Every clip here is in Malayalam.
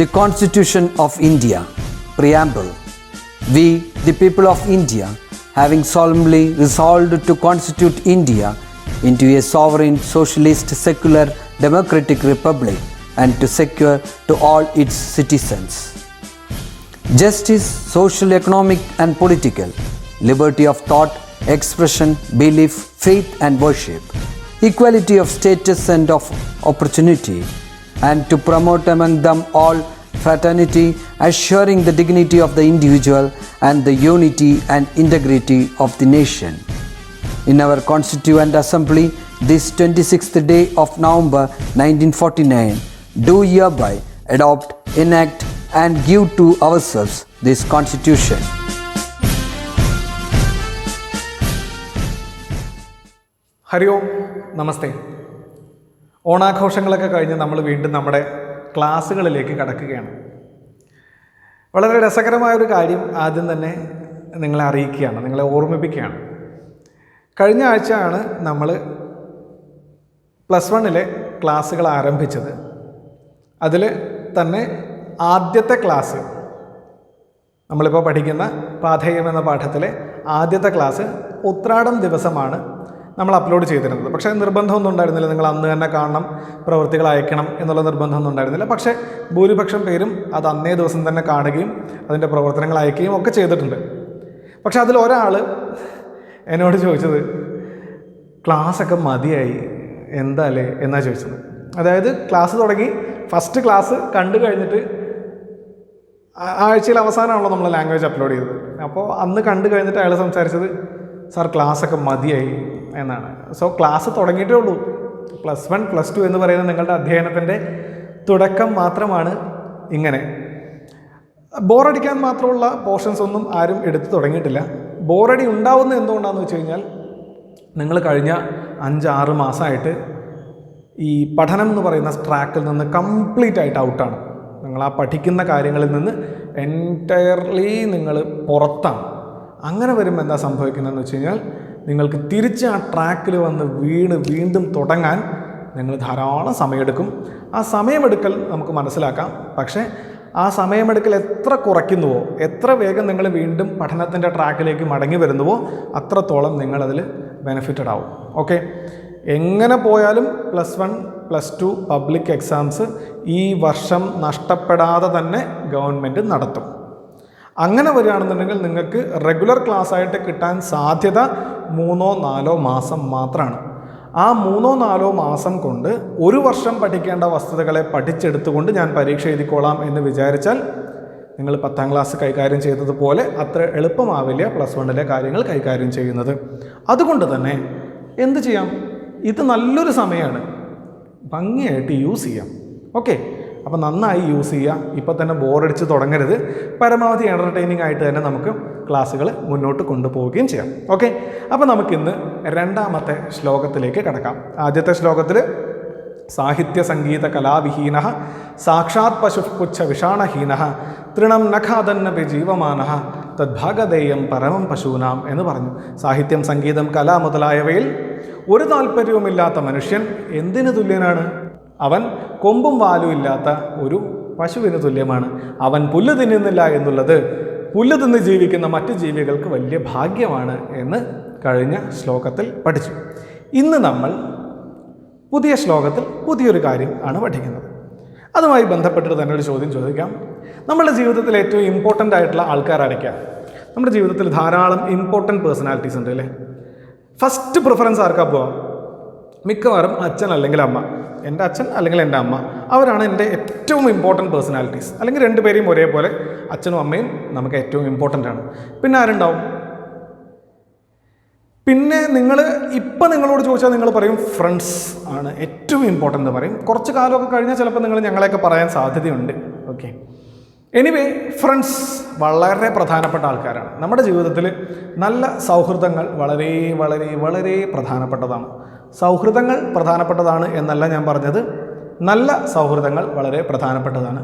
The Constitution of India, Preamble. We, the people of India, having solemnly resolved to constitute India into a sovereign, socialist, secular, democratic republic and to secure to all its citizens justice, social, economic and political, liberty of thought, expression, belief, faith and worship, equality of status and of opportunity, and to promote among them all fraternity, assuring the dignity of the individual and the unity and integrity of the nation. In our Constituent Assembly, this 26th day of November 1949, do hereby adopt, enact and give to ourselves this Constitution. Hari ഓം, നമസ്തേ. ഓണാഘോഷങ്ങളൊക്കെ കഴിഞ്ഞ് നമ്മൾ വീണ്ടും നമ്മുടെ ക്ലാസ്സുകളിലേക്ക് കടക്കുകയാണ്. വളരെ രസകരമായൊരു കാര്യം ആദ്യം തന്നെ നിങ്ങളെ അറിയിക്കുകയാണ്, നിങ്ങളെ ഓർമ്മിപ്പിക്കുകയാണ്. കഴിഞ്ഞ ആഴ്ചയാണ് നമ്മൾ +1 ക്ലാസ്സുകൾ ആരംഭിച്ചത്. അതിൽ തന്നെ ആദ്യത്തെ ക്ലാസ്, നമ്മളിപ്പോൾ പഠിക്കുന്ന പാഥേയം എന്ന പാഠത്തിലെ ആദ്യത്തെ ക്ലാസ് ഉത്രാടം ദിവസമാണ് നമ്മൾ അപ്ലോഡ് ചെയ്തിരുന്നത്. പക്ഷേ നിർബന്ധമൊന്നും ഉണ്ടായിരുന്നില്ല, നിങ്ങൾ അന്ന് തന്നെ കാണണം, പ്രവൃത്തികൾ അയക്കണം എന്നുള്ള നിർബന്ധമൊന്നും ഉണ്ടായിരുന്നില്ല. പക്ഷേ ഭൂരിപക്ഷം പേരും അത് അന്നേ ദിവസം തന്നെ കാണുകയും അതിൻ്റെ പ്രവർത്തനങ്ങൾ അയക്കുകയും ഒക്കെ ചെയ്തിട്ടുണ്ട്. പക്ഷെ അതിലൊരാൾ എന്നോട് ചോദിച്ചത്, ക്ലാസ്സൊക്കെ മതിയായി എന്താ അല്ലേ എന്നാണ് ചോദിച്ചത്. അതായത് ക്ലാസ് തുടങ്ങി, ഫസ്റ്റ് ക്ലാസ് കണ്ടു കഴിഞ്ഞിട്ട് ആഴ്ചയിൽ അവസാനമാണല്ലോ നമ്മൾ ലാംഗ്വേജ് അപ്ലോഡ് ചെയ്തത്. അപ്പോൾ അന്ന് കണ്ടു കഴിഞ്ഞിട്ട് അയാൾ സംസാരിച്ചത്, സാർ ക്ലാസ്സൊക്കെ മതിയായി എന്നാണ്. സോ ക്ലാസ് തുടങ്ങിയിട്ടേ ഉള്ളൂ. +1 +2 എന്ന് പറയുന്നത് നിങ്ങളുടെ അധ്യയനത്തിൻ്റെ തുടക്കം മാത്രമാണ്. ഇങ്ങനെ ബോറടിക്കാൻ മാത്രമുള്ള പോർഷൻസ് ഒന്നും ആരും എടുത്തു തുടങ്ങിയിട്ടില്ല. ബോറടി ഉണ്ടാവുന്നത് എന്തുകൊണ്ടാണെന്ന് വെച്ച് കഴിഞ്ഞാൽ, നിങ്ങൾ കഴിഞ്ഞ 5-6 മാസമായിട്ട് ഈ പഠനം എന്ന് പറയുന്ന ട്രാക്കിൽ നിന്ന് കംപ്ലീറ്റ് ആയിട്ട് ഔട്ടാണ്. നിങ്ങൾ ആ പഠിക്കുന്ന കാര്യങ്ങളിൽ നിന്ന് എൻറ്റയർലി നിങ്ങൾ പുറത്താണ്. അങ്ങനെ വരുമ്പോൾ എന്താ സംഭവിക്കുന്നതെന്ന് വെച്ച് കഴിഞ്ഞാൽ, നിങ്ങൾക്ക് തിരിച്ച് ആ ട്രാക്കിൽ വന്ന് വീണ്ടും തുടങ്ങാൻ നിങ്ങൾ ധാരാളം സമയമെടുക്കും. ആ സമയമെടുക്കൽ നമുക്ക് മനസ്സിലാക്കാം. പക്ഷേ ആ സമയമെടുക്കൽ എത്ര കുറയ്ക്കുന്നുവോ, എത്ര വേഗം നിങ്ങൾ വീണ്ടും പഠനത്തിൻ്റെ ട്രാക്കിലേക്ക് മടങ്ങി വരുന്നുവോ, അത്രത്തോളം നിങ്ങളതിൽ ബെനിഫിറ്റഡ് ആവും. ഓക്കെ, എങ്ങനെ പോയാലും +1 +2 പബ്ലിക് എക്സാംസ് ഈ വർഷം നഷ്ടപ്പെടാതെ തന്നെ ഗവൺമെൻറ് നടത്തും. അങ്ങനെ വരികയാണെന്നുണ്ടെങ്കിൽ നിങ്ങൾക്ക് റെഗുലർ ക്ലാസ് ആയിട്ട് കിട്ടാൻ സാധ്യത 3-4 മാസം മാത്രമാണ്. ആ 3-4 മാസം കൊണ്ട് ഒരു വർഷം പഠിക്കേണ്ട വസ്തുതകളെ പഠിച്ചെടുത്തുകൊണ്ട് ഞാൻ പരീക്ഷ എഴുതിക്കോളാം എന്ന് വിചാരിച്ചാൽ നിങ്ങൾ 10ാം ക്ലാസ് കൈകാര്യം ചെയ്തതുപോലെ അത്ര എളുപ്പമാവില്ല +1 കാര്യങ്ങൾ കൈകാര്യം ചെയ്യുന്നത്. അതുകൊണ്ട് തന്നെ എന്ത് ചെയ്യാം, ഇത് നല്ലൊരു സമയമാണ്, ഭംഗിയായിട്ട് യൂസ് ചെയ്യാം. ഓക്കെ, അപ്പോൾ നന്നായി യൂസ് ചെയ്യുക. ഇപ്പോൾ തന്നെ ബോറടിച്ച് തുടങ്ങരുത്. പരമാവധി എൻ്റർടൈനിങ് ആയിട്ട് തന്നെ നമുക്ക് ക്ലാസ്സുകൾ മുന്നോട്ട് കൊണ്ടുപോവുകയും ചെയ്യാം. ഓക്കെ, അപ്പോൾ നമുക്കിന്ന് 2ാമത്തെ ശ്ലോകത്തിലേക്ക് കടക്കാം. ആദ്യത്തെ ശ്ലോകത്തിൽ സാഹിത്യ സംഗീത കലാവിഹീന സാക്ഷാത് പശുപുച്ഛ വിഷാണഹീന തൃണം നഖാദന്നപി ജീവമാന തദ്ഭാഗധേയം പരമം പശൂനാം എന്ന് പറഞ്ഞു. സാഹിത്യം, സംഗീതം, കല മുതലായവയിൽ ഒരു താല്പര്യവുമില്ലാത്ത മനുഷ്യൻ എന്തിനു തുല്യനാണ്? അവൻ കൊമ്പും വാലും ഇല്ലാത്ത ഒരു പശുവിന് തുല്യമാണ്. അവൻ പുല്ല് തിന്നുന്നില്ല എന്നുള്ളത് പുല്ല് തിന്ന് ജീവിക്കുന്ന മറ്റു ജീവികൾക്ക് വലിയ ഭാഗ്യമാണ് എന്ന് കഴിഞ്ഞ ശ്ലോകത്തിൽ പഠിച്ചു. ഇന്ന് നമ്മൾ പുതിയ ശ്ലോകത്തിൽ പുതിയൊരു കാര്യം ആണ് പഠിക്കുന്നത്. അതുമായി ബന്ധപ്പെട്ടിട്ട് തന്നെ ഒരു ചോദ്യം ചോദിക്കാം. നമ്മുടെ ജീവിതത്തിൽ ഏറ്റവും ഇമ്പോർട്ടൻ്റ് ആയിട്ടുള്ള ആൾക്കാരായിരിക്കാം. നമ്മുടെ ജീവിതത്തിൽ ധാരാളം ഇമ്പോർട്ടൻറ്റ് പേഴ്സണാലിറ്റീസ് ഉണ്ട് അല്ലേ? ഫസ്റ്റ് പ്രിഫറൻസ് ആർക്കാ പോവാം? മിക്കവാറും അച്ഛൻ അല്ലെങ്കിൽ അമ്മ. എൻ്റെ അച്ഛൻ അല്ലെങ്കിൽ എൻ്റെ അമ്മ, അവരാണ് എൻ്റെ ഏറ്റവും ഇമ്പോർട്ടൻറ്റ് പേഴ്സണാലിറ്റീസ്. അല്ലെങ്കിൽ രണ്ടുപേരെയും ഒരേപോലെ അച്ഛനും അമ്മയും നമുക്ക് ഏറ്റവും ഇമ്പോർട്ടൻ്റ് ആണ്. പിന്നെ ആരുണ്ടാവും? പിന്നെ ഇപ്പം നിങ്ങളോട് ചോദിച്ചാൽ നിങ്ങൾ പറയും ഫ്രണ്ട്സ് ആണ് ഏറ്റവും ഇമ്പോർട്ടൻ്റ് എന്ന് പറയും. കുറച്ച് കാലമൊക്കെ കഴിഞ്ഞാൽ ചിലപ്പോൾ നിങ്ങൾ ഞങ്ങളെയൊക്കെ പറയാൻ സാധ്യതയുണ്ട്. ഓക്കെ, എനിവേ ഫ്രണ്ട്സ് വളരെ പ്രധാനപ്പെട്ട ആൾക്കാരാണ്. നമ്മുടെ ജീവിതത്തിൽ നല്ല സൗഹൃദങ്ങൾ വളരെ വളരെ വളരെ പ്രധാനപ്പെട്ടതാണ്. സൗഹൃദങ്ങൾ പ്രധാനപ്പെട്ടതാണ് എന്നല്ല ഞാൻ പറഞ്ഞത്, നല്ല സൗഹൃദങ്ങൾ വളരെ പ്രധാനപ്പെട്ടതാണ്.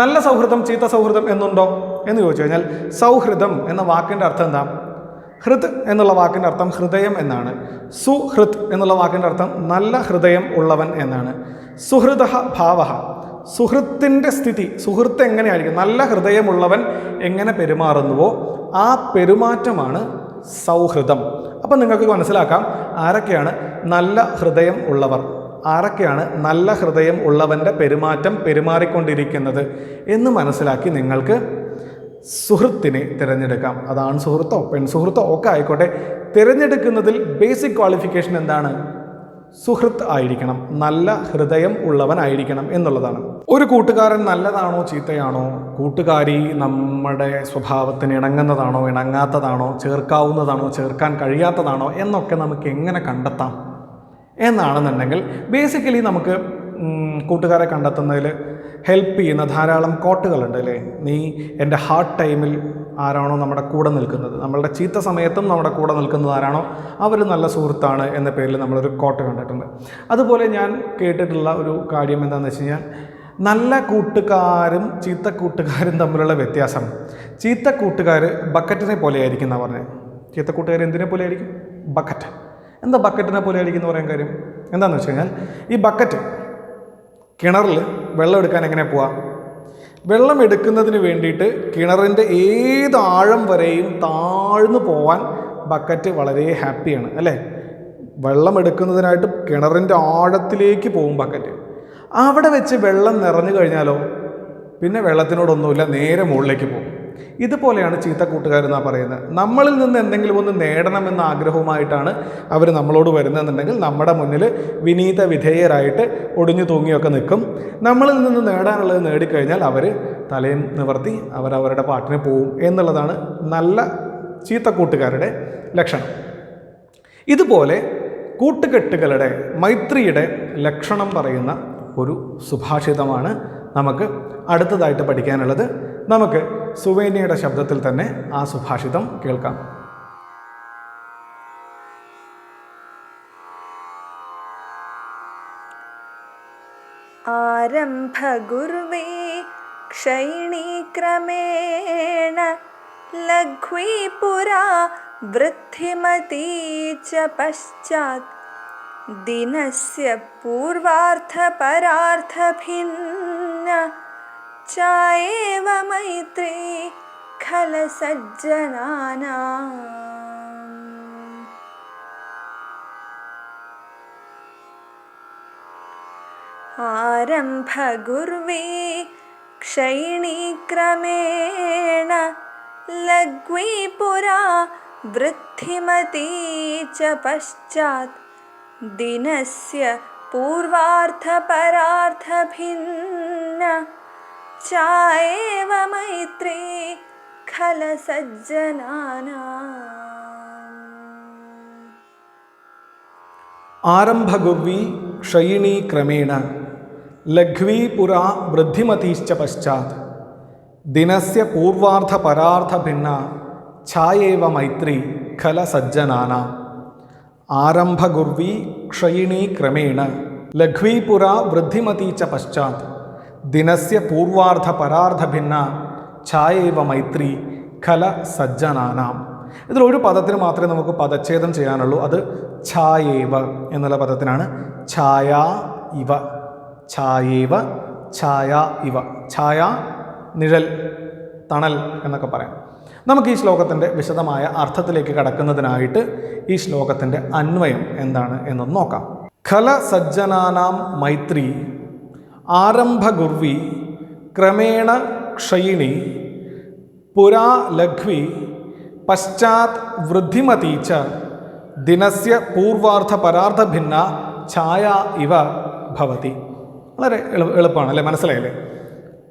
നല്ല സൗഹൃദം, ചീത്ത സൗഹൃദം എന്നുണ്ടോ എന്ന് ചോദിച്ചു കഴിഞ്ഞാൽ, സൗഹൃദം എന്ന വാക്കിൻ്റെ അർത്ഥം എന്താ? ഹൃത് എന്നുള്ള വാക്കിൻ്റെ അർത്ഥം ഹൃദയം എന്നാണ്. സുഹൃത് എന്നുള്ള വാക്കിൻ്റെ അർത്ഥം നല്ല ഹൃദയം ഉള്ളവൻ എന്നാണ്. സുഹൃദ ഭാവ, സുഹൃത്തിൻ്റെ സ്ഥിതി, സുഹൃത്ത് എങ്ങനെയായിരിക്കും, നല്ല ഹൃദയമുള്ളവൻ എങ്ങനെ പെരുമാറുന്നുവോ ആ പെരുമാറ്റമാണ് സൗഹൃദം. അപ്പം നിങ്ങൾക്ക് മനസ്സിലാക്കാം ആരൊക്കെയാണ് നല്ല ഹൃദയം ഉള്ളവർ, ആരൊക്കെയാണ് നല്ല ഹൃദയം ഉള്ളവൻ്റെ പെരുമാറ്റം പെരുമാറിക്കൊണ്ടിരിക്കുന്നത് എന്ന് മനസ്സിലാക്കി നിങ്ങൾക്ക് സുഹൃത്തിനെ തിരഞ്ഞെടുക്കാം. അത് ആൺ സുഹൃത്തോ പെൺ സുഹൃത്തോ ഒക്കെ ആയിക്കോട്ടെ, തിരഞ്ഞെടുക്കുന്നതിൽ ബേസിക് ക്വാളിഫിക്കേഷൻ എന്താണ്? സുഹൃത്ത് ആയിരിക്കണം, നല്ല ഹൃദയം ഉള്ളവനായിരിക്കണം എന്നുള്ളതാണ്. ഒരു കൂട്ടുകാരൻ നല്ലതാണോ ചീത്തയാണോ, കൂട്ടുകാരി നമ്മുടെ സ്വഭാവത്തിന് ഇണങ്ങുന്നതാണോ ഇണങ്ങാത്തതാണോ, ചേർക്കാവുന്നതാണോ ചേർക്കാൻ കഴിയാത്തതാണോ എന്നൊക്കെ നമുക്ക് എങ്ങനെ കണ്ടെത്താം എന്നാണെന്നുണ്ടെങ്കിൽ ബേസിക്കലി നമുക്ക് കൂട്ടുകാരെ കണ്ടെത്തുന്നതിൽ ഹെൽപ്പ് ചെയ്യുന്ന ധാരാളം കോട്ടുകളുണ്ട് അല്ലേ. നീ എൻ്റെ ഹാർഡ് ടൈമിൽ ആരാണോ നമ്മുടെ കൂടെ നിൽക്കുന്നത്, നമ്മളുടെ ചീത്ത സമയത്തും നമ്മുടെ കൂടെ നിൽക്കുന്നത് ആരാണോ അവർ നല്ല സുഹൃത്താണ് എന്ന പേരിൽ നമ്മളൊരു കോട്ട് കണ്ടിട്ടുണ്ട്. അതുപോലെ ഞാൻ കേട്ടിട്ടുള്ള ഒരു കാര്യം എന്താണെന്ന് വെച്ച് കഴിഞ്ഞാൽ, നല്ല കൂട്ടുകാരും ചീത്ത കൂട്ടുകാരും തമ്മിലുള്ള വ്യത്യാസം, ചീത്ത കൂട്ടുകാർ ബക്കറ്റിനെ പോലെ ആയിരിക്കും എന്നാണ് പറഞ്ഞത്. ചീത്ത കൂട്ടുകാർ എന്തിനെ പോലെ ആയിരിക്കും? ബക്കറ്റ്. എന്താ ബക്കറ്റിനെ പോലെ ആയിരിക്കും എന്ന് പറയാൻ കാര്യം എന്താണെന്ന് വെച്ച് കഴിഞ്ഞാൽ, ഈ ബക്കറ്റ് കിണറിൽ വെള്ളം എടുക്കാൻ എങ്ങനെ പോവാം? വെള്ളം എടുക്കുന്നതിന് വേണ്ടിയിട്ട് കിണറിൻ്റെ ഏത് ആഴം വരെയും താഴ്ന്നു പോവാൻ ബക്കറ്റ് വളരെ ഹാപ്പിയാണ് അല്ലേ. വെള്ളം എടുക്കുന്നതിനായിട്ട് കിണറിൻ്റെ ആഴത്തിലേക്ക് പോകും ബക്കറ്റ്. അവിടെ വെച്ച് വെള്ളം നിറഞ്ഞു കഴിഞ്ഞാലോ പിന്നെ വെള്ളത്തിനോടൊന്നുമില്ല, നേരെ മുകളിലേക്ക് പോകും. ഇതുപോലെയാണ് ചീത്ത കൂട്ടുകാരെന്നാണ് പറയുന്നത്. നമ്മളിൽ നിന്ന് എന്തെങ്കിലും ഒന്ന് നേടണമെന്ന ആഗ്രഹവുമായിട്ടാണ് അവർ നമ്മളോട് വരുന്നതെന്നുണ്ടെങ്കിൽ നമ്മുടെ മുന്നിൽ വിനീത വിധേയരായിട്ട് ഒടിഞ്ഞു തൂങ്ങിയൊക്കെ നിൽക്കും. നമ്മളിൽ നിന്ന് നേടാനുള്ളത് നേടിക്കഴിഞ്ഞാൽ അവർ തലയും നിവർത്തി അവരവരുടെ പാട്ടിന് പോവും എന്നുള്ളതാണ് നല്ല ചീത്ത കൂട്ടുകാരുടെ ലക്ഷണം. ഇതുപോലെ കൂട്ടുകെട്ടുകളുടെ മൈത്രിയുടെ ലക്ഷണം പറയുന്ന ഒരു സുഭാഷിതമാണ് നമുക്ക് അടുത്തതായിട്ട് പഠിക്കാനുള്ളത്. നമുക്ക് സുവേന്യയുടെ ശബ്ദത്തിൽ തന്നെ ആ സുഭാഷിതം കേൾക്കാം. ആരംഭ ഗുർവേ ക്ഷയിണീ ക്രമേണ ലഘ്വീ പുരാ വൃദ്ധിമതീ ച പശ്ചാത് ദിനസ്യ പൂർവാർത്ഥ പരാർത്ഥ ഭിന്ന ചായേവ മൈത്രീ ഖല സജ്ജനാനാം. ആരംഭ ഗുർവേ ക്ഷയിണീ ക്രമേണ ലഘ്വീ പുരാ വൃദ്ധിമതീ ച പശ്ചാത് ദിനസ്യ പൂർവാർത്ഥ പരാർത്ഥ ഭിന്ന ചായേവ മൈത്രീ ഖല സജ്ജനാനാം. ആരംഭഗുർവീ ക്ഷയിണീ ക്രമേണ ലഘ്വീ പുരാ വൃദ്ധിമതീശ്ച പശ്ചാത് ദിനസ്യ പൂർവാർത്ഥ പരാർത്ഥ ഭിന്ന ഛായേവ മൈത്രീ ഖല സജ്ജനാനാം. ആരംഭഗുർവീ ക്ഷയിണീ ക്രമേണ ലഘ്വീ പുരാ വൃദ്ധിമതീ ച പശ്ചാത് ദിനസ്യ പൂർവാർത്ഥ പരാർത്ഥ ഭിന്ന ഛായേവ മൈത്രി ഖല സജ്ജനാനാം. ഇതിലൊരു പദത്തിന് മാത്രമേ നമുക്ക് പദച്ഛേദം ചെയ്യാനുള്ളൂ. അത് ഛായേവ എന്നുള്ള പദത്തിനാണ്. ഛായ ഇവ, ഛായേവ, ഛായ ഇവ. ഛായ നിഴൽ, തണൽ എന്നൊക്കെ പറയാം. നമുക്ക് ഈ ശ്ലോകത്തിൻ്റെ വിശദമായ അർത്ഥത്തിലേക്ക് കടക്കുന്നതിനായിട്ട് ഈ ശ്ലോകത്തിൻ്റെ അന്വയം എന്താണ് എന്നൊന്ന് നോക്കാം. ഖല സജ്ജനാനാം മൈത്രി ആരംഭഗുർവി ക്രമേണ ക്ഷയിണി പുരാ ലഘ്വി പശ്ചാത് വൃദ്ധിമതീ ച ദിനസ്യ പൂർവാർത്ഥ പരാർത്ഥ ഭിന്ന ഛായ ഇവ ഭവതി. വളരെ എളുപ്പമാണ് അല്ലേ? മനസ്സിലായില്ലേ?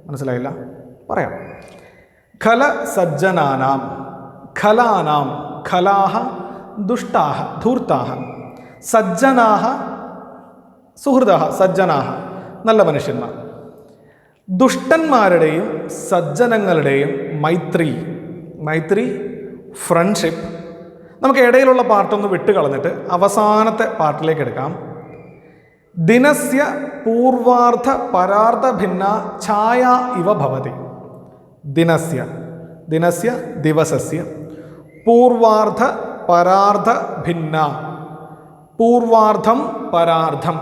മനസ്സിലായില്ല? പറയാം. ഖല സജ്ജനാനാം, ഖലാനാം, ഖലാഹ ദുഷ്ടാഹ ധൂർത്താഹ, സജ്ജനാഹ സുഹൃദാഹ സജ്ജനാഹ നല്ല മനുഷ്യന്മാർ. ദുഷ്ടന്മാരുടെയും സജ്ജനങ്ങളുടെയും മൈത്രി, മൈത്രി ഫ്രണ്ട്ഷിപ്പ്. നമുക്ക് ഇടയിലുള്ള പാർട്ടൊന്ന് വിട്ട് കളഞ്ഞിട്ട് അവസാനത്തെ പാർട്ടിലേക്ക് എടുക്കാം. ദിനസ്യ പൂർവാർത്ഥ പരാർത്ഥ ഭിന്ന ഛായ ഇവ ഭവതി. ദിനസ്യ, ദിനസ്യ ദിവസസ്യ, പൂർവാർത്ഥ പരാർത്ഥ ഭിന്ന, പൂർവാർത്ഥം പരാർത്ഥം,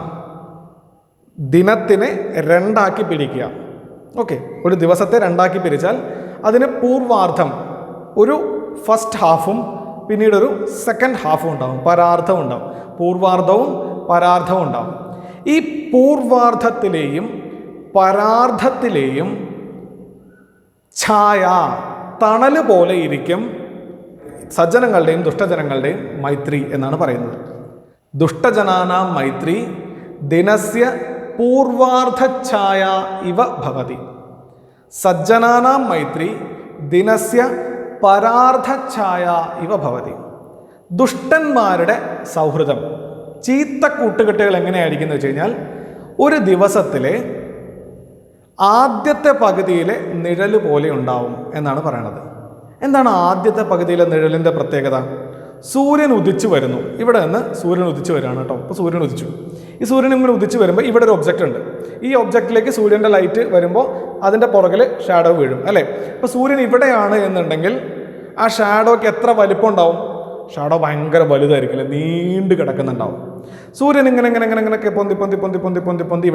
ദിനത്തിനെ രണ്ടാക്കി പിരിക്കുക. ഓക്കെ, ഒരു ദിവസത്തെ രണ്ടാക്കി പിരിച്ചാൽ അതിന് പൂർവാർദ്ധം ഒരു ഫസ്റ്റ് ഹാഫും പിന്നീടൊരു സെക്കൻഡ് ഹാഫും ഉണ്ടാവും, പരാർദ്ധം ഉണ്ടാവും. പൂർവാർദ്ധവും പരാർദ്ധവും ഉണ്ടാവും. ഈ പൂർവാർദ്ധത്തിലെയും പരാർദ്ധത്തിലെയും ഛായ തണല് പോലെ ഇരിക്കും സജ്ജനങ്ങളുടെയും ദുഷ്ടജനങ്ങളുടെയും മൈത്രി എന്നാണ് പറയുന്നത്. ദുഷ്ടജനാനാം മൈത്രി ദിനസ്യ പൂർവാർദ്ധഛായ ഇവ ഭവതി. സജ്ജനാനാം മൈത്രി ദിനസ്യ പരാർദ്ധഛായ ഇവ ഭവതി. ദുഷ്ടന്മാരുടെ സൗഹൃദം, ചീത്ത കൂട്ടുകെട്ടുകൾ എങ്ങനെയായിരിക്കും എന്ന് വെച്ച് കഴിഞ്ഞാൽ ഒരു ദിവസത്തിലെ ആദ്യത്തെ പകുതിയിലെ നിഴല് പോലെ ഉണ്ടാവും എന്നാണ് പറയണത്. എന്താണ് ആദ്യത്തെ പകുതിയിലെ നിഴലിൻ്റെ പ്രത്യേകത? സൂര്യൻ ഉദിച്ചു വരുന്നു. ഇവിടെ നിന്ന് സൂര്യൻ ഉദിച്ചു വരികയാണ് കേട്ടോ. ഇപ്പോൾ സൂര്യൻ ഉദിച്ചു. ഈ സൂര്യൻ ഇങ്ങനെ ഉദിച്ചു വരുമ്പോൾ ഇവിടെ ഒരു ഒബ്ജക്റ്റ് ഉണ്ട്. ഈ ഒബ്ജക്റ്റിലേക്ക് സൂര്യൻ്റെ ലൈറ്റ് വരുമ്പോൾ അതിൻ്റെ പുറകിൽ ഷാഡോ വീഴും അല്ലേ? ഇപ്പോൾ സൂര്യൻ ഇവിടെയാണ് എന്നുണ്ടെങ്കിൽ ആ ഷാഡോയ്ക്ക് എത്ര വലിപ്പം ഉണ്ടാവും? ഷാഡോ ഭയങ്കര വലുതായിരിക്കില്ല, നീണ്ടു കിടക്കുന്നുണ്ടാവും. സൂര്യൻ ഇങ്ങനെ ഇങ്ങനെ ഇങ്ങനെ ഇങ്ങനെയൊക്കെ പൊന്തി പൊന്തി പൊന്തി പൊന്തി പൊന്തി പൊന്തി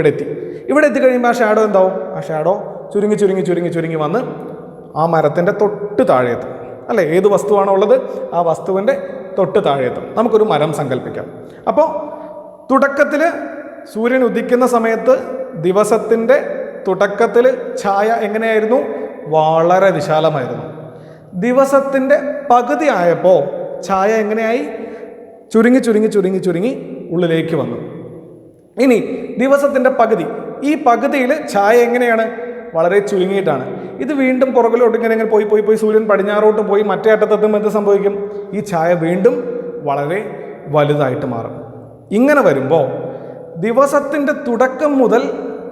ഇവിടെ എത്തി കഴിയുമ്പോൾ ആ ഷാഡോ എന്താവും? ആ ഷാഡോ ചുരുങ്ങി ചുരുങ്ങി ചുരുങ്ങി ചുരുങ്ങി വന്ന് ആ മരത്തിൻ്റെ തൊട്ട് താഴെത്തും അല്ലേ? ഏത് വസ്തുവാണോ ഉള്ളത് ആ വസ്തുവിൻ്റെ തൊട്ട് താഴെത്തും. നമുക്കൊരു മരം സങ്കല്പിക്കാം. അപ്പോൾ തുടക്കത്തിൽ സൂര്യൻ ഉദിക്കുന്ന സമയത്ത് ദിവസത്തിൻ്റെ തുടക്കത്തിൽ ഛായ എങ്ങനെയായിരുന്നു? വളരെ വിശാലമായിരുന്നു. ദിവസത്തിൻ്റെ പകുതി ആയപ്പോൾ ഛായ എങ്ങനെയായി? ചുരുങ്ങി ചുരുങ്ങി ചുരുങ്ങി ചുരുങ്ങി ഉള്ളിലേക്ക് വന്നു. ഇനി ദിവസത്തിൻ്റെ പകുതി, ഈ പകുതിയിൽ ഛായ എങ്ങനെയാണ്? വളരെ ചുരുങ്ങിയിട്ടാണ്. ഇത് വീണ്ടും പുറകിലോട്ട് ഇങ്ങനെ ഇങ്ങനെ പോയി പോയി പോയി സൂര്യൻ പടിഞ്ഞാറോട്ട് പോയി മറ്റേ അറ്റത്തെത്തുമ്പോൾ എന്ത് സംഭവിക്കും? ഈ ഛായ വീണ്ടും വളരെ വലുതായിട്ട് മാറും. ഇങ്ങനെ വരുമ്പോൾ ദിവസത്തിൻ്റെ തുടക്കം മുതൽ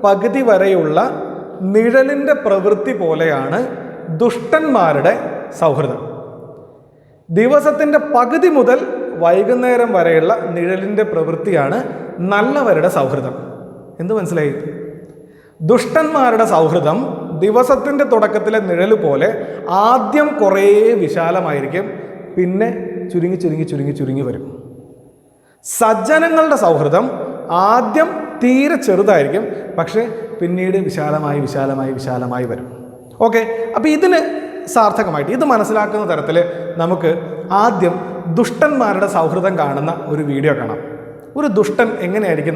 പകുതി വരെയുള്ള നിഴലിൻ്റെ പ്രവൃത്തി പോലെയാണ് ദുഷ്ടന്മാരുടെ സൗഹൃദം. ദിവസത്തിൻ്റെ പകുതി മുതൽ വൈകുന്നേരം വരെയുള്ള നിഴലിൻ്റെ പ്രവൃത്തിയാണ് നല്ലവരുടെ സൗഹൃദം. എന്ത് മനസ്സിലായി? ദുഷ്ടന്മാരുടെ സൗഹൃദം ദിവസത്തിൻ്റെ തുടക്കത്തിലെ നിഴല് പോലെ ആദ്യം കുറേ വിശാലമായിരിക്കും, പിന്നെ ചുരുങ്ങി ചുരുങ്ങി ചുരുങ്ങി ചുരുങ്ങി വരും. സജ്ജനങ്ങളുടെ സൗഹൃദം ആദ്യം തീരെ ചെറുതായിരിക്കും, പക്ഷേ പിന്നീട് വിശാലമായി വിശാലമായി വിശാലമായി വരും. ഓക്കെ, അപ്പോൾ ഇതിന് സാർത്ഥകമായിട്ട് ഇത് മനസ്സിലാക്കുന്ന തരത്തിൽ നമുക്ക് ആദ്യം ദുഷ്ടന്മാരുടെ സൗഹൃദം കാണുന്ന ഒരു വീഡിയോ കാണാം. ഒരു ദുഷ്ടൻ എങ്ങനെയായിരിക്കും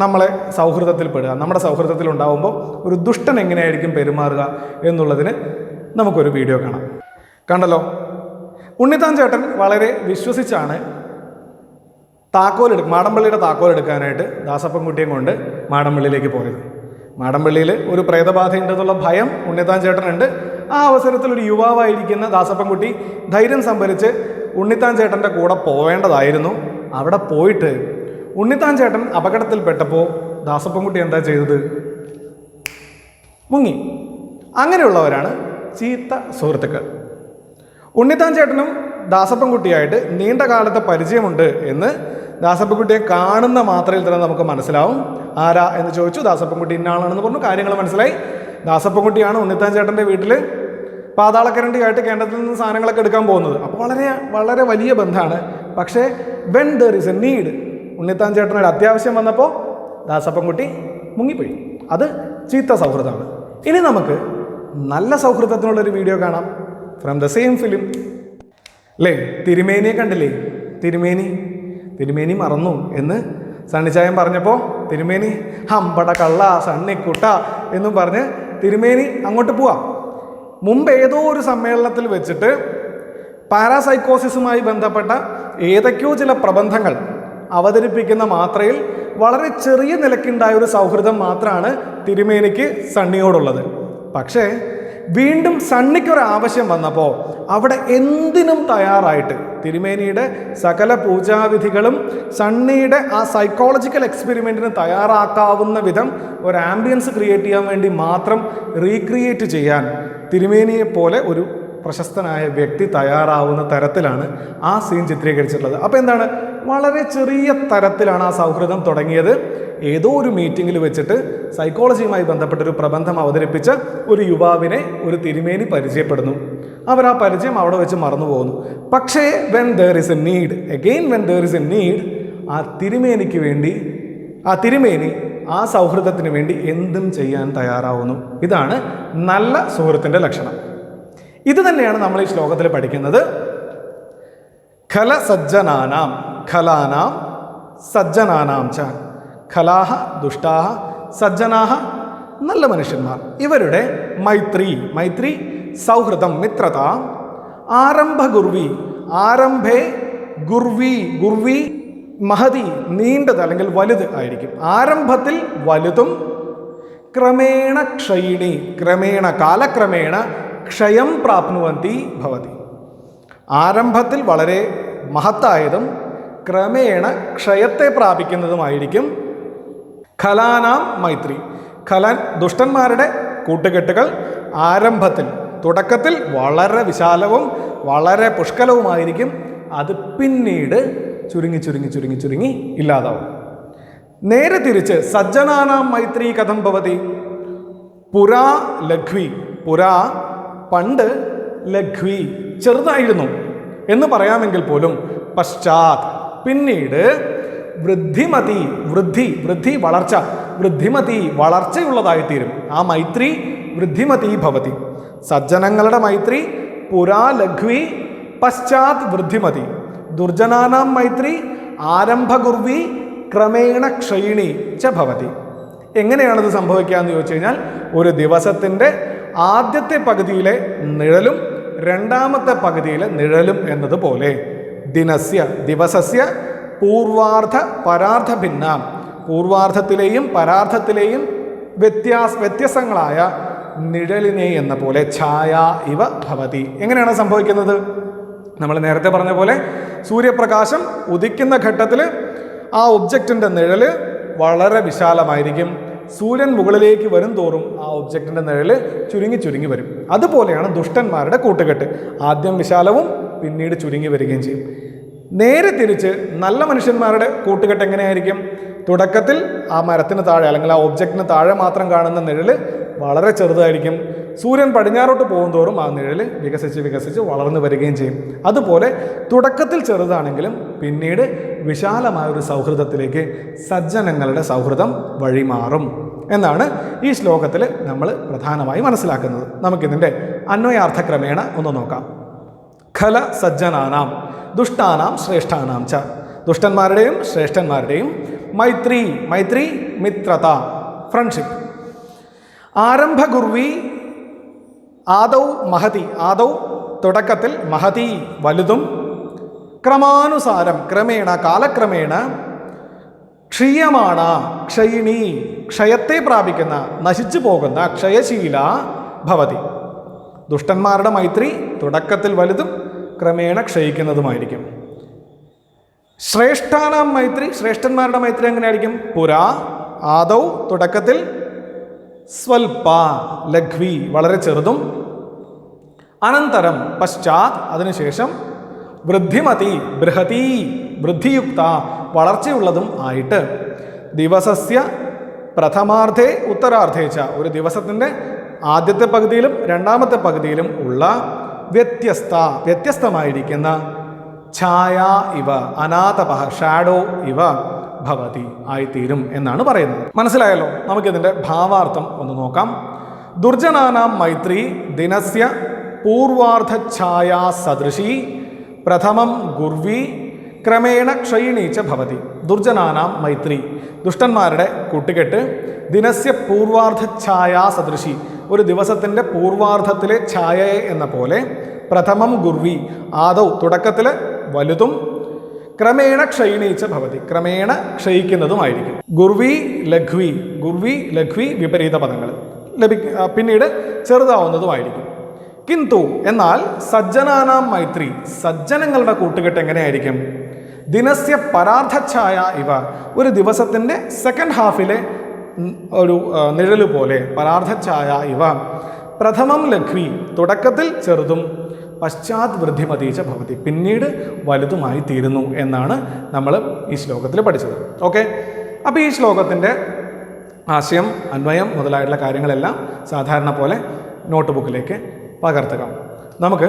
നമ്മളെ സൗഹൃദത്തിൽ പെടുക, നമ്മുടെ സൗഹൃദത്തിൽ ഉണ്ടാകുമ്പോൾ ഒരു ദുഷ്ടൻ എങ്ങനെയായിരിക്കും പെരുമാറുക എന്നുള്ളതിന് നമുക്കൊരു വീഡിയോ കാണാം. കണ്ടല്ലോ, ഉണ്ണിത്താൻ ചേട്ടൻ വളരെ വിശ്വസിച്ചാണ് മാടമ്പള്ളിയുടെ താക്കോൽ എടുക്കാനായിട്ട് ദാസപ്പൻകുട്ടിയും കൊണ്ട് മാടമ്പള്ളിയിലേക്ക് പോയത്. മാടമ്പള്ളിയിൽ ഒരു പ്രേതബാധയുണ്ടെന്നുള്ള ഭയം ഉണ്ണിത്താൻ ചേട്ടനുണ്ട്. ആ അവസരത്തിൽ ഒരു യുവാവായിരിക്കുന്ന ദാസപ്പൻകുട്ടി ധൈര്യം സംഭരിച്ച് ഉണ്ണിത്താൻ ചേട്ടൻ്റെ കൂടെ പോവേണ്ടതായിരുന്നു. അവിടെ പോയിട്ട് ഉണ്ണിത്താൻ ചേട്ടൻ അപകടത്തിൽപ്പെട്ടപ്പോൾ ദാസപ്പൻകുട്ടി എന്താ ചെയ്തത്? മുങ്ങി. അങ്ങനെയുള്ളവരാണ് ചീത്ത സുഹൃത്തുക്കൾ. ഉണ്ണിത്താൻ ചേട്ടനും ദാസപ്പൻകുട്ടിയായിട്ട് നീണ്ട കാലത്തെ പരിചയമുണ്ട് എന്ന് ദാസപ്പൻകുട്ടിയെ കാണുന്ന മാത്രയിൽ തന്നെ നമുക്ക് മനസ്സിലാവും. ആരാ എന്ന് ചോദിച്ചു. ദാസപ്പൻകുട്ടി ഇന്നാളാണെന്ന് പറഞ്ഞു. കാര്യങ്ങൾ മനസ്സിലായി. ദാസപ്പൻകുട്ടിയാണ് ഉണ്ണിത്താൻ ചേട്ടൻ്റെ വീട്ടിൽ പാതാളക്കരണ്ടിയായിട്ട് കേന്ദ്രത്തിൽ നിന്ന് സാധനങ്ങളൊക്കെ എടുക്കാൻ പോകുന്നത്. അപ്പോൾ വളരെ വളരെ വലിയ ബന്ധമാണ്. പക്ഷേ when there is a need, Unnithan ചേട്ടനൊരു അത്യാവശ്യം വന്നപ്പോൾ ദാസപ്പൻകുട്ടി മുങ്ങിപ്പോയി. അത് ചീത്ത സൗഹൃദമാണ്. ഇനി നമുക്ക് നല്ല സൗഹൃദത്തിനുള്ളൊരു വീഡിയോ കാണാം ഫ്രം ദ സെയിം ഫിലിം. അല്ലേ, തിരുമേനിയെ കണ്ടില്ലേ? തിരുമേനി മറന്നു എന്ന് സണ്ണിച്ചായൻ പറഞ്ഞപ്പോൾ തിരുമേനി ഹമ്പട കള്ള സണ്ണിക്കുട്ട എന്നും പറഞ്ഞ് തിരുമേനി അങ്ങോട്ട് പോവാം. മുമ്പ് ഏതോ ഒരു സമ്മേളനത്തിൽ വെച്ചിട്ട് പാരാസൈക്കോസിസുമായി ബന്ധപ്പെട്ട ഏതൊക്കെയോ ചില പ്രബന്ധങ്ങൾ അവതരിപ്പിക്കുന്ന മാത്രയിൽ വളരെ ചെറിയ നിലയ്ക്കുണ്ടായ ഒരു സൗഹൃദം മാത്രമാണ് തിരുമേനിക്ക് സണ്ണിയോടുള്ളത്. പക്ഷേ വീണ്ടും സണ്ണിക്കൊരാവശ്യം വന്നപ്പോൾ അവിടെ എന്തിനും തയ്യാറായിട്ട് തിരുമേനിയുടെ സകല പൂജാവിധികളും സണ്ണിയുടെ ആ സൈക്കോളജിക്കൽ എക്സ്പെരിമെൻറ്റിന് തയ്യാറാക്കാവുന്ന വിധം ഒരു ആംബിയൻസ് ക്രിയേറ്റ് ചെയ്യാൻ വേണ്ടി മാത്രം റീക്രിയേറ്റ് ചെയ്യാൻ തിരുമേനിയെപ്പോലെ ഒരു പ്രശസ്തനായ വ്യക്തി തയ്യാറാവുന്ന തരത്തിലാണ് ആ സീൻ ചിത്രീകരിച്ചിട്ടുള്ളത്. അപ്പോൾ എന്താണ്, വളരെ ചെറിയ തരത്തിലാണ് ആ സൗഹൃദം തുടങ്ങിയത്. ഏതോ ഒരു മീറ്റിങ്ങിൽ വെച്ചിട്ട് സൈക്കോളജിയുമായി ബന്ധപ്പെട്ടൊരു പ്രബന്ധം അവതരിപ്പിച്ച ഒരു യുവാവിനെ ഒരു തിരുമേനി പരിചയപ്പെടുന്നു. അവർ ആ പരിചയം അവിടെ വെച്ച് മറന്നു പോകുന്നു. പക്ഷേ when there is a need, ആ തിരുമേനിക്ക് വേണ്ടി ആ തിരുമേനി ആ സൗഹൃദത്തിന് വേണ്ടി എന്തും ചെയ്യാൻ തയ്യാറാവുന്നു. ഇതാണ് നല്ല സുഹൃത്തിൻ്റെ ലക്ഷണം. ഇത് തന്നെയാണ് നമ്മൾ ഈ ശ്ലോകത്തിൽ പഠിക്കുന്നത്. ഖല സജ്ജനാനാം ഖലാനാം സജ്ജനാനാം ച ഖലാഹ ദുഷ്ടാഹ സജ്ജനാഹ നല്ല മനുഷ്യന്മാർ ഇവരുടെ മൈത്രി സൗഹൃദം മിത്രത ആരംഭഗുർവി ആരംഭേ ഗുർവി മഹതി നീണ്ടത് അല്ലെങ്കിൽ വലുത് ആയിരിക്കും. ആരംഭത്തിൽ വലുതും ക്രമേണ ക്ഷയിണി കാലക്രമേണ ക്ഷയം പ്രാപ്നുവന്തി ഭവതി. ആരംഭത്തിൽ വളരെ മഹത്തായതും ക്രമേണ ക്ഷയത്തെ പ്രാപിക്കുന്നതുമായിരിക്കും ഖലാനാം മൈത്രി. ദുഷ്ടന്മാരുടെ കൂട്ടുകെട്ടുകൾ ആരംഭത്തിൽ തുടക്കത്തിൽ വളരെ വിശാലവും വളരെ പുഷ്കലവുമായിരിക്കും. അത് പിന്നീട് ചുരുങ്ങി ഇല്ലാതാവും. നേരെ തിരിച്ച് സജ്ജനാനാം മൈത്രി കഥം ഭവതി. പുരാ ലഘ്വി പണ്ട് ലഘ്വി ചെറുതായിരുന്നു എന്ന് പറയാമെങ്കിൽ പോലും പശ്ചാത് പിന്നീട് വൃദ്ധി വളർച്ചയുള്ളതായിത്തീരും. ആ മൈത്രി വൃദ്ധിമതി ഭവതി. സജ്ജനങ്ങളുടെ മൈത്രി പുരാ ലഘ്വി പശ്ചാത് വൃദ്ധിമതി. ദുർജനാനാം മൈത്രി ആരംഭഗുർവി ക്രമേണ ക്ഷയിണി ച ഭവതി. എങ്ങനെയാണത് സംഭവിക്കുക എന്ന് ചോദിച്ചു കഴിഞ്ഞാൽ, ഒരു ദിവസത്തിൻ്റെ ആദ്യത്തെ പകുതിയിലെ നിഴലും രണ്ടാമത്തെ പകുതിയിലെ നിഴലും എന്നതുപോലെ ദിവസസ്യ പൂർവാർദ്ധ പരാർദ്ധ ഭിന്ന പൂർവാർദ്ധത്തിലെയും പരാർദ്ധത്തിലെയും വ്യത്യസ്തങ്ങളായ നിഴലിനെ എന്ന പോലെ ഛായ ഇവ ഭവതി. എങ്ങനെയാണ് സംഭവിക്കുന്നത്? നമ്മൾ നേരത്തെ പറഞ്ഞ പോലെ സൂര്യപ്രകാശം ഉദിക്കുന്ന ഘട്ടത്തിൽ ആ ഒബ്ജക്റ്റിൻ്റെ നിഴല് വളരെ വിശാലമായിരിക്കും. സൂര്യൻ മുകളിലേക്ക് വരും തോറും ആ ഒബ്ജക്റ്റിൻ്റെ നിഴല് ചുരുങ്ങി വരും. അതുപോലെയാണ് ദുഷ്ടന്മാരുടെ കൂട്ടുകെട്ട്. ആദ്യം വിശാലവും പിന്നീട് ചുരുങ്ങി വരികയും ചെയ്യും. നേരെ തിരിച്ച് നല്ല മനുഷ്യന്മാരുടെ കൂട്ടുകെട്ട് എങ്ങനെയായിരിക്കും? തുടക്കത്തിൽ ആ മരത്തിന് താഴെ അല്ലെങ്കിൽ ആ ഒബ്ജക്റ്റിന് താഴെ മാത്രം കാണുന്ന നിഴല് വളരെ ചെറുതായിരിക്കും. സൂര്യൻ പടിഞ്ഞാറോട്ട് പോകുന്തോറും ആ നിഴല് വികസിച്ച് വളർന്നു വരികയും ചെയ്യും. അതുപോലെ തുടക്കത്തിൽ ചെറുതാണെങ്കിലും പിന്നീട് വിശാലമായൊരു സൗഹൃദത്തിലേക്ക് സജ്ജനങ്ങളുടെ സൗഹൃദം വഴിമാറും എന്നാണ് ഈ ശ്ലോകത്തിൽ നമ്മൾ പ്രധാനമായി മനസ്സിലാക്കുന്നത്. നമുക്കിതിൻ്റെ അന്വയാർത്ഥക്രമേണ ഒന്ന് നോക്കാം. ഖല സജ്ജനാനാം ദുഷ്ടാനാം ശ്രേഷ്ഠാനാം ച. ദുഷ്ടന്മാരുടെയും ശ്രേഷ്ഠന്മാരുടെയും മൈത്രി മിത്രത ഫ്രണ്ട്ഷിപ്പ്. ആരംഭഗുർവി ആദൗ തുടക്കത്തിൽ മഹതി വലുതും ക്രമാനുസാരം കാലക്രമേണ ക്ഷയിണി ക്ഷയത്തെ പ്രാപിക്കുന്ന നശിച്ചു പോകുന്ന ക്ഷയശീല ഭവതി. ദുഷ്ടന്മാരുടെ മൈത്രി തുടക്കത്തിൽ വലുതും ക്രമേണ ക്ഷയിക്കുന്നതുമായിരിക്കും. ശ്രേഷ്ഠാനാം മൈത്രി ശ്രേഷ്ഠന്മാരുടെ മൈത്രി എങ്ങനെയായിരിക്കും? പുരാ ആദൗ തുടക്കത്തിൽ സ്വൽപ ലഘ്വി വളരെ ചെറുതും അനന്തരം പശ്ചാത് അതിനുശേഷം വൃദ്ധിമതി വൃദ്ധിയുക്ത വളർച്ചയുള്ളതും ആയിട്ട് ദിവസസ്യ പ്രഥമാർത്ഥേ ഉത്തരാർത്ഥേച്ച ഒരു ദിവസത്തിൻ്റെ ആദ്യത്തെ പകുതിയിലും രണ്ടാമത്തെ പകുതിയിലും ഉള്ള വ്യത്യസ്തമായിരിക്കുന്ന ഛായ ഇവ അനാഥപ ഷാഡോ ഇവ ഭവതി ആയിത്തീരും എന്നാണ് പറയുന്നത്. മനസ്സിലായല്ലോ? നമുക്കിതിൻ്റെ ഭാവാർത്ഥം ഒന്ന് നോക്കാം. ദുർജനാനാം മൈത്രി ദിനസ്യ പൂർവാർദ്ധ ഛായാ സദൃശി പ്രഥമം ഗുർവി ക്രമേണ ക്ഷയിണീച്ച ഭവതി. ദുർജനാനാം മൈത്രി ദുഷ്ടന്മാരുടെ കൂട്ടുകെട്ട് ദിനസ്യ പൂർവാർദ്ധ ഛായാ സദൃശി ഒരു ദിവസത്തിൻ്റെ പൂർവാർദ്ധത്തിലെ ഛായയെ എന്ന പോലെ പ്രഥമം ഗുർവി ആദൗ തുടക്കത്തിൽ വലുതും ക്രമേണ ക്ഷയിണീച്ച ഭവതി ക്രമേണ ക്ഷയിക്കുന്നതുമായിരിക്കും. ഗുർവി ലഘ്വി വിപരീത പദങ്ങൾ പിന്നീട് ചെറുതാവുന്നതുമായിരിക്കും. കിന്തു എന്നാൽ സജ്ജനാനാം മൈത്രി സജ്ജനങ്ങളുടെ കൂട്ടുകെട്ട് എങ്ങനെയായിരിക്കും? ദിനസ്യ പരാർദ്ധഛായ ഇവ ഒരു ദിവസത്തിൻ്റെ സെക്കൻഡ് ഹാഫിലെ ഒരു നിഴല് പോലെ പരാർദ്ധഛായ ഇവ പ്രഥമം ലഘ്വി തുടക്കത്തിൽ ചെറുതും പശ്ചാത് വൃദ്ധിമതീച്ച ഭവതി പിന്നീട് വലുതുമായി തീരുന്നു എന്നാണ് നമ്മൾ ഈ ശ്ലോകത്തിൽ പഠിച്ചത്. ഓക്കെ, അപ്പോൾ ഈ ശ്ലോകത്തിൻ്റെ ആശയം അന്വയം മുതലായിട്ടുള്ള കാര്യങ്ങളെല്ലാം സാധാരണ പോലെ നോട്ട് ബുക്കിലേക്ക് പകർത്തുക. നമുക്ക്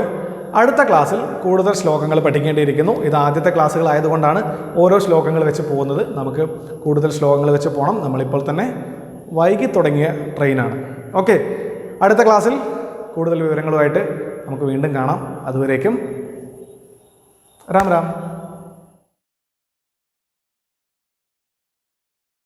അടുത്ത ക്ലാസ്സിൽ കൂടുതൽ ശ്ലോകങ്ങൾ പഠിക്കേണ്ടിയിരിക്കുന്നു. ഇത് ആദ്യത്തെ ക്ലാസ്സുകളായതുകൊണ്ടാണ് ഓരോ ശ്ലോകങ്ങൾ വെച്ച് പോകുന്നത്. നമുക്ക് കൂടുതൽ ശ്ലോകങ്ങൾ വെച്ച് പോകണം. നമ്മളിപ്പോൾ തന്നെ വൈകി തുടങ്ങിയ ട്രെയിനാണ്. ഓക്കെ, അടുത്ത ക്ലാസ്സിൽ കൂടുതൽ വിവരങ്ങളുമായിട്ട് നമുക്ക് വീണ്ടും കാണാം. അതുവരേക്കും രാം രാം.